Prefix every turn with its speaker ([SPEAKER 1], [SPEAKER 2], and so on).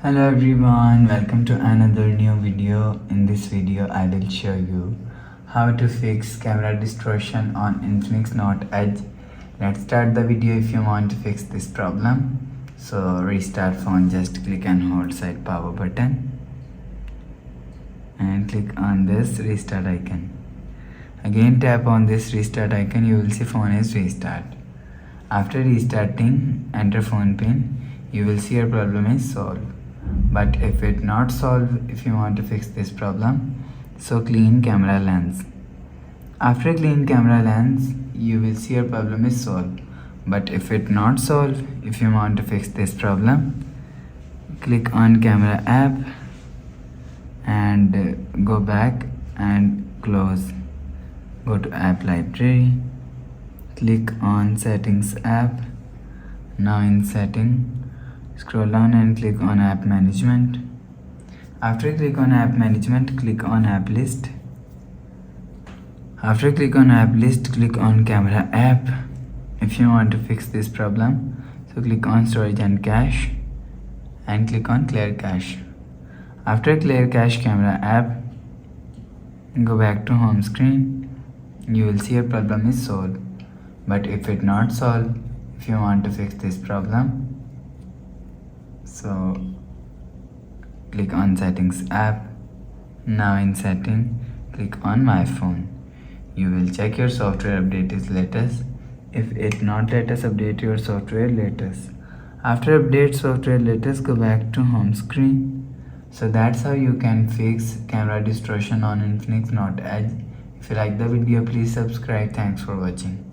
[SPEAKER 1] Hello everyone, welcome to another new video. In this video I will show you how to fix camera distortion on Infinix Note Edge. Let's start the video. If you want to fix this problem, so restart phone, just click and hold side power button and click on this restart icon. Again tap on this restart icon, you will see phone is restart. After restarting, enter phone pin, you will see your problem is solved. But if it not solved, if you want to fix this problem, so clean camera lens. After clean camera lens, you will see your problem is solved. But if it not solved, if you want to fix this problem, click on camera app and go back and close. Go to app library, click on settings app. Now in setting, scroll down and click on app management. After click on app management, click on app list. After click on app list, click on camera app. If you want to fix this problem, so click on storage and cache and click on clear cache. After clear cache camera app, go back to home screen. You will see your problem is solved. But if it not solved, if you want to fix this problem, so click on settings app. Now in setting, click on my phone. You will check your software update is latest. If it not latest, update your software latest. After update software latest, go back to home screen. So that's how you can fix camera distortion on Infinix Note Edge. If you like the video, please subscribe. Thanks for watching.